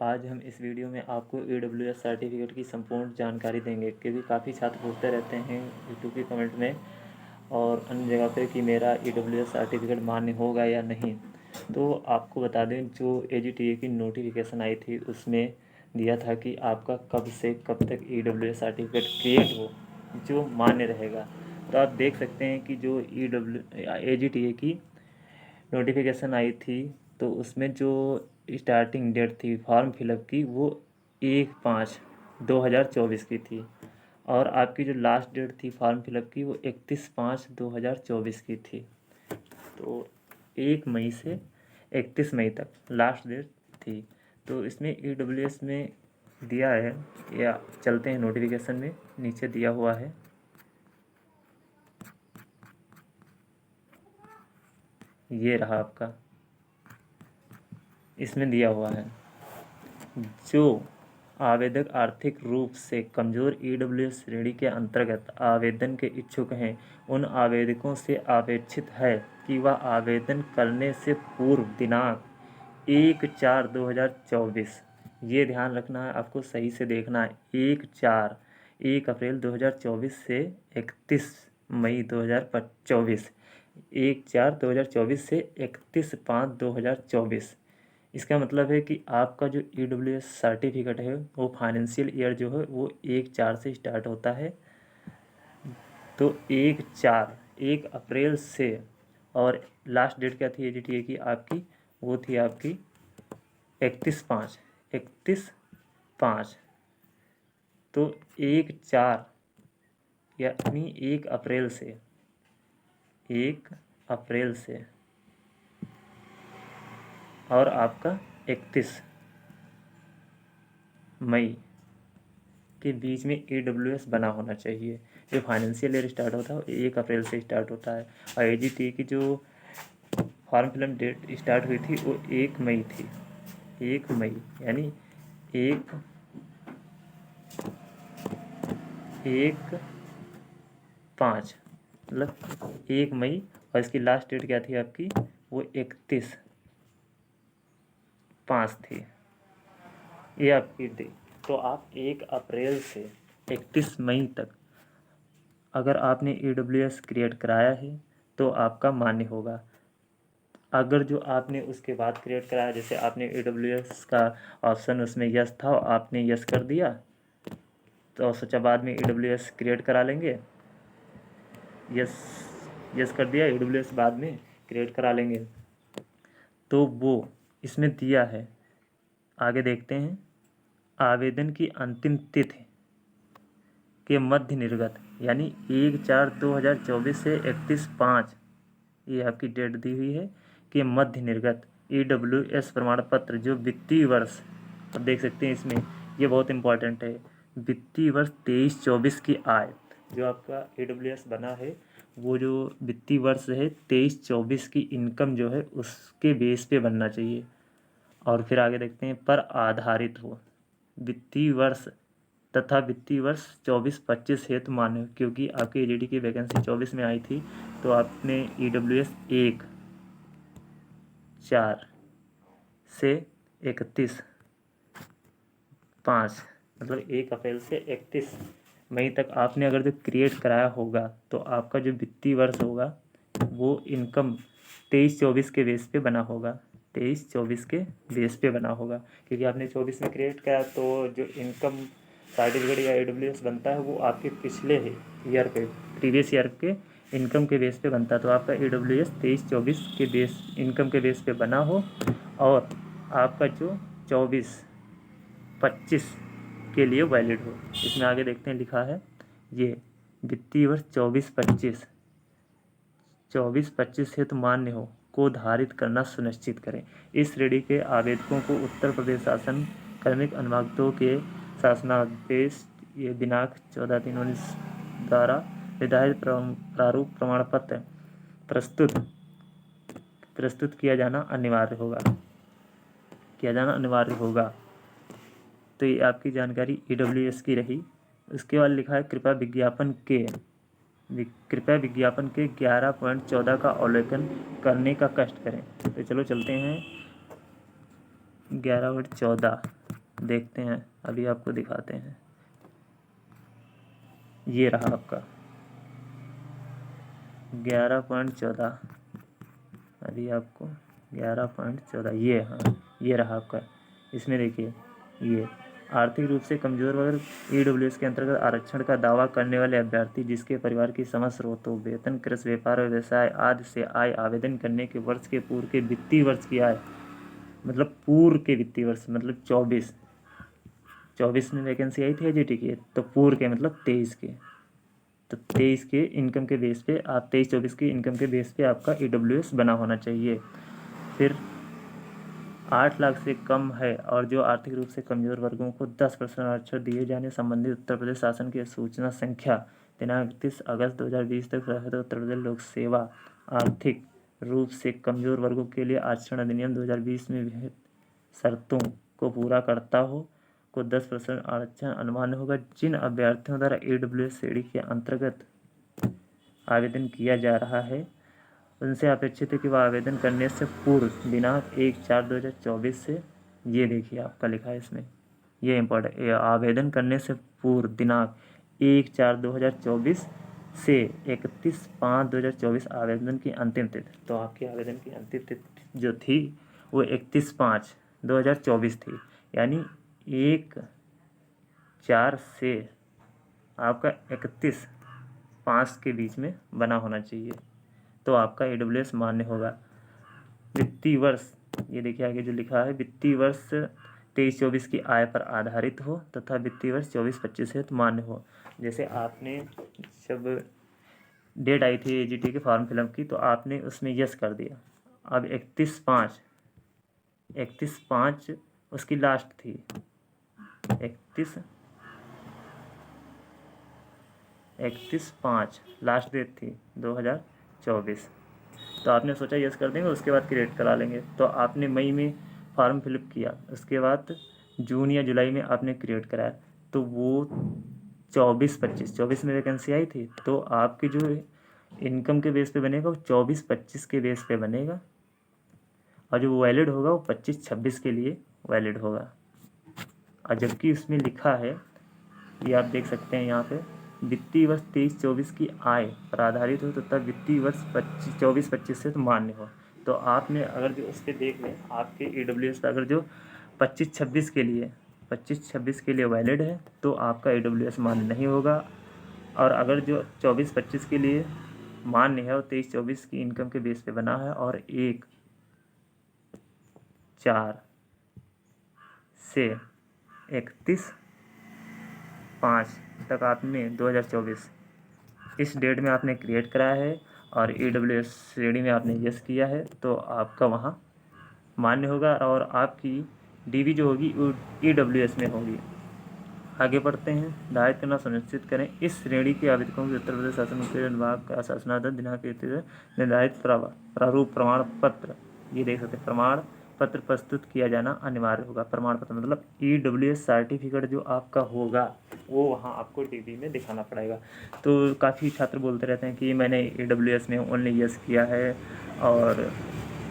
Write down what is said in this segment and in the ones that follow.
आज हम इस वीडियो में आपको AWS सर्टिफिकेट की संपूर्ण जानकारी देंगे, क्योंकि काफ़ी छात्र पूछते रहते हैं यूट्यूब के कमेंट में और अन्य जगह पे कि मेरा AWS सर्टिफिकेट मान्य होगा या नहीं। तो आपको बता दें, जो AGTA की नोटिफिकेशन आई थी उसमें दिया था कि आपका कब से कब तक AWS सर्टिफिकेट क्रिएट हो जो मान्य रहेगा। तो आप देख सकते हैं कि जो AGTA की नोटिफिकेशन आई थी तो उसमें जो स्टार्टिंग डेट थी फॉर्म फिलअप की वो 1/5/2024 की थी, और आपकी जो लास्ट डेट थी फॉर्म फिलअप की वो 31/5/2024 की थी। तो 1 मई से 31 मई तक लास्ट डेट थी। तो इसमें AWS में दिया है, या चलते हैं नोटिफिकेशन में, नीचे दिया हुआ है, ये रहा आपका, इसमें दिया हुआ है जो आवेदक आर्थिक रूप से कमज़ोर AWS श्रेणी के अंतर्गत आवेदन के इच्छुक हैं, उन आवेदकों से अपेक्षित है कि वह आवेदन करने से पूर्व दिनांक 1/4/2024, ये ध्यान रखना है, आपको सही से देखना है, 1 अप्रैल 2024 से 31 मई 2024, 1/4/2024 से 31 5/2024। इसका मतलब है कि आपका जो AWS सर्टिफिकेट है वो फाइनेंशियल ईयर जो है वो 1/4 से स्टार्ट होता है। तो 1 से, और लास्ट डेट क्या थी AGTA की आपकी, वो थी आपकी 31/5। तो 1/4 यानी 1 अप्रैल से और आपका 31 मई के बीच में AWS बना होना चाहिए। जो फाइनेंशियल ईयर स्टार्ट होता है वो 1 अप्रैल से स्टार्ट होता है, और AGTA की जो फॉर्म फिलअप डेट स्टार्ट हुई थी वो 1 मई थी। 1 मई यानी 1/5 मतलब 1 मई, और इसकी लास्ट डेट क्या थी आपकी, वो 31/5 थी, ये आपकी डेट। तो आप 1 अप्रैल से 31 मई तक अगर आपने AWS क्रिएट कराया है तो आपका मान्य होगा। अगर जो आपने उसके बाद क्रिएट कराया, जैसे आपने AWS का ऑप्शन उसमें यस था और आपने यस कर दिया, तो सोचा बाद में AWS क्रिएट करा लेंगे, यस कर दिया, AWS बाद में क्रिएट करा लेंगे, तो वो इसमें दिया है। आगे देखते हैं, आवेदन की अंतिम तिथि के मध्य निर्गत यानी 1/4/2024 से 31/5, ये आपकी डेट दी हुई है, कि मध्य निर्गत AWS प्रमाण पत्र जो वित्तीय वर्ष, अब देख सकते हैं इसमें, ये बहुत इंपॉर्टेंट है, वित्तीय वर्ष 23-24 की आय, जो आपका AWS बना है वो जो वित्तीय वर्ष है 23-24 की इनकम जो है उसके बेस पे बनना चाहिए। और फिर आगे देखते हैं, पर आधारित हो, वित्तीय वर्ष तथा वित्तीय वर्ष 24-25 हेतु मान्य हो, क्योंकि आपके AGT की वैकेंसी 24 में आई थी, तो आपने AWS 1/4 से 31/5 मतलब 1 अप्रैल से 31 मई तक आपने अगर जो क्रिएट कराया होगा, तो आपका जो वित्तीय वर्ष होगा वो इनकम 23-24 के बेस पे बना होगा, 23-24 के बेस पे बना होगा, क्योंकि आपने 24 में क्रिएट किया, तो जो इनकम सर्टिफिकेट या AWS बनता है वो आपके पिछले ईयर पे, प्रीवियस ईयर के इनकम के बेस पे बनता है। तो आपका AWS 23-24 के बेस इनकम के बेस पे बना हो, और आपका जो 24-25 के लिए वैलिड हो। इसमें आगे देखते हैं, लिखा है ये वित्तीय वर्ष 24-25 हेतु मान्य हो को धारित करना सुनिश्चित करें। इस श्रेणी के आवेदकों को उत्तर प्रदेश शासन कार्मिक अनुभागों के शासनादेश ये दिनांक 14/3/19 द्वारा निर्धारित प्रारूप प्रमाण पत्र प्रस्तुत किया जाना अनिवार्य होगा। तो ये आपकी जानकारी AWS की रही। उसके बाद लिखा है, कृपया विज्ञापन के 11.14 का अवलोकन करने का कष्ट करें। तो चलो चलते हैं 11.14 देखते हैं, अभी आपको दिखाते हैं। ये रहा आपका 11.14, अभी आपको 11.14, ये हाँ ये रहा आपका। इसमें देखिए, ये आर्थिक रूप से कमजोर वर्ग EWS के अंतर्गत आरक्षण का दावा करने वाले अभ्यर्थी जिसके परिवार की समस्त स्रोतों वेतन, कृषि, व्यापार और व्यवसाय आदि से आय आवेदन करने के वर्ष के पूर्व के वित्तीय वर्ष की आय, मतलब पूर्व के वित्तीय वर्ष मतलब 24 में वैकेंसी आई थी AGT की, तो पूर्व के मतलब 23 के, तो 23 के इनकम के बेस पे आप 23-24 की इनकम के बेस पे आपका EWS बना होना चाहिए। फिर 8 लाख से कम है और जो आर्थिक रूप से कमजोर वर्गों को 10% आरक्षण दिए जाने संबंधी उत्तर प्रदेश शासन की सूचना संख्या दिनांक 31 अगस्त 2020 तक प्रकाशित उत्तर प्रदेश लोक सेवा आर्थिक रूप से कमजोर वर्गों के लिए आरक्षण अधिनियम 2020 में विहित शर्तों को पूरा करता हो को 10% आरक्षण अनुमान्य होगा। जिन अभ्यर्थियों द्वारा EWS श्रेणी के अंतर्गत आवेदन किया जा रहा है उनसे अपेक्षित है कि वह आवेदन करने से पूर्व दिनांक 1/4/2024 से, ये देखिए आपका लिखा है इसमें, ये इम्पोर्टेंट, आवेदन करने से पूर्व दिनांक 1/4/2024 से 31/5/2024 आवेदन की अंतिम तिथि। तो आपके आवेदन की अंतिम तिथि जो थी वो 31/5/2024 थी, यानी 1/4 से आपका 31/5 के बीच में बना होना चाहिए, तो आपका EWS मान्य होगा। वित्तीय वर्ष, ये देखिए आगे जो लिखा है, वित्तीय वर्ष 23-24 की आय पर आधारित हो तथा वित्तीय वर्ष 24-25 से तो मान्य हो। जैसे आपने जब डेट आई थी AGT के फॉर्म फिलअप की तो आपने उसमें यस कर दिया, अब 31/5 उसकी लास्ट थी, 31/5 लास्ट डेट थी 2024, तो आपने सोचा यस कर देंगे उसके बाद क्रिएट करा लेंगे। तो आपने मई में फॉर्म फिलअप किया, उसके बाद जून या जुलाई में आपने क्रिएट कराया, तो वो 24-25 में वैकेंसी आई थी, तो आपकी जो इनकम के बेस पे बनेगा वो 24-25 के बेस पे बनेगा, और जो वैलिड होगा वो 25-26 के लिए वैलिड होगा। और जबकि उसमें लिखा है, ये आप देख सकते हैं यहाँ पे, वित्तीय वर्ष 23-24 की आय पर आधारित हो तो तब वित्तीय वर्ष 24-25 से तो मान्य हो। तो आपने अगर जो उस पर देख लें आपके EWS पर अगर जो 25-26 के लिए वैलिड है तो आपका EWS मान्य नहीं होगा, और अगर जो 24-25 के लिए मान्य है और 23-24 की इनकम के बेस पे बना है और 1/4 से 31/5 तक आपने 2024 इस डेट में आपने क्रिएट कराया है और EWS श्रेणी में आपने यस किया है, तो आपका वहाँ मान्य होगा और आपकी DB जो होगी EWS में होगी। आगे बढ़ते हैं। निर्धारित करना सुनिश्चित करें इस श्रेणी के आवेदकों की उत्तर प्रदेश शासन के विभाग का शासनादेश दिनांक निर्धारित प्रारूप प्रमाण पत्र, ये देख सकते हैं, प्रमाण पत्र प्रस्तुत किया जाना अनिवार्य होगा। प्रमाण पत्र मतलब EWS सर्टिफिकेट जो आपका होगा वो वहाँ आपको DB में दिखाना पड़ेगा। तो काफ़ी छात्र बोलते रहते हैं कि मैंने EWS में ओनली यस किया है और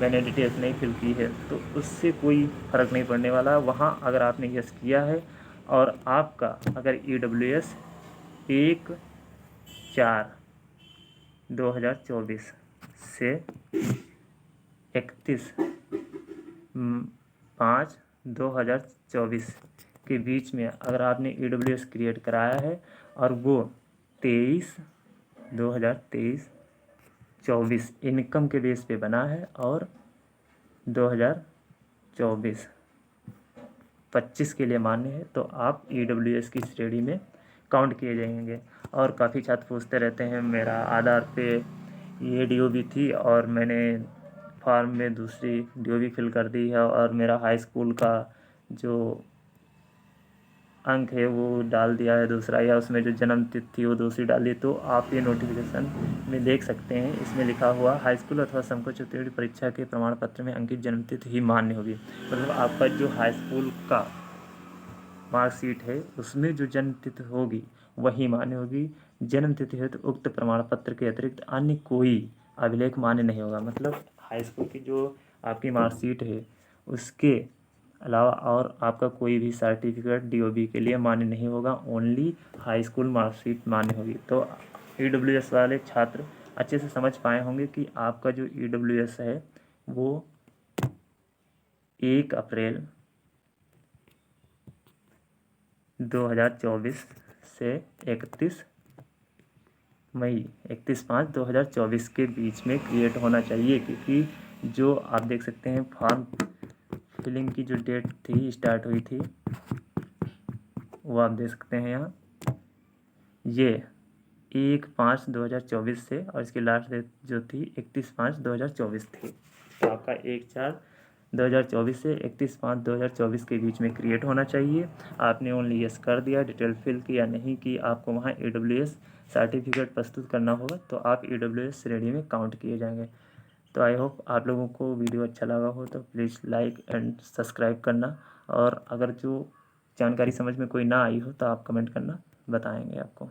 मैंने डिटेल्स नहीं फिल की है, तो उससे कोई फ़र्क नहीं पड़ने वाला। वहाँ अगर आपने यस किया है और आपका अगर EWS 1/4/2024 से 31/5/2024 के बीच में अगर आपने EWS क्रिएट कराया है और वो 2023-24 इनकम के बेस पे बना है और 2024-25 के लिए मान्य है, तो आप EWS की श्रेणी में काउंट किए जाएंगे। और काफ़ी छात्र पूछते रहते हैं मेरा आधार पे ये DOB थी और मैंने फॉर्म में दूसरी DOB फिल कर दी है और मेरा हाई स्कूल का जो अंक है वो डाल दिया है दूसरा, या उसमें जो जन्म तिथि थी वो दूसरी डाल दी। तो आप ये नोटिफिकेशन में देख सकते हैं, इसमें लिखा हुआ हाई स्कूल अथवा समकक्ष उत्तीर्ण परीक्षा के प्रमाण पत्र में अंकित जन्म तिथि ही मान्य होगी। मतलब आपका जो हाई स्कूल का मार्कशीट है उसमें जो जन्म तिथि होगी वही मान्य होगी। जन्म तिथि है तो उक्त प्रमाण पत्र के अतिरिक्त अन्य कोई अभिलेख मान्य नहीं होगा। मतलब हाई स्कूल की जो आपकी मार्कशीट है उसके अलावा और आपका कोई भी सर्टिफिकेट DOB के लिए मान्य नहीं होगा। ओनली हाई स्कूल मार्कशीट मान्य होगी। तो EWS वाले छात्र अच्छे से समझ पाए होंगे कि आपका जो EWS है वो 1 अप्रैल 2024 से 31/5/2024 के बीच में क्रिएट होना चाहिए, क्योंकि जो आप देख सकते हैं फॉर्म फिलिंग की जो डेट थी स्टार्ट हुई थी वो आप देख सकते हैं यहाँ, ये 1/5/2024 से, और इसकी लास्ट डेट जो थी 31/5/2024 थी। तो आपका 1/4/2024 से 31/5/2024 के बीच में क्रिएट होना चाहिए। आपने ओनली यस कर दिया, डिटेल फिल किया नहीं कि आपको वहाँ EWS सर्टिफिकेट प्रस्तुत करना होगा, तो आप EWS श्रेणी में काउंट किए जाएंगे। तो आई होप आप लोगों को वीडियो अच्छा लगा हो तो प्लीज़ लाइक एंड सब्सक्राइब करना, और अगर जो जानकारी समझ में कोई ना आई हो तो आप कमेंट करना, बताएंगे आपको।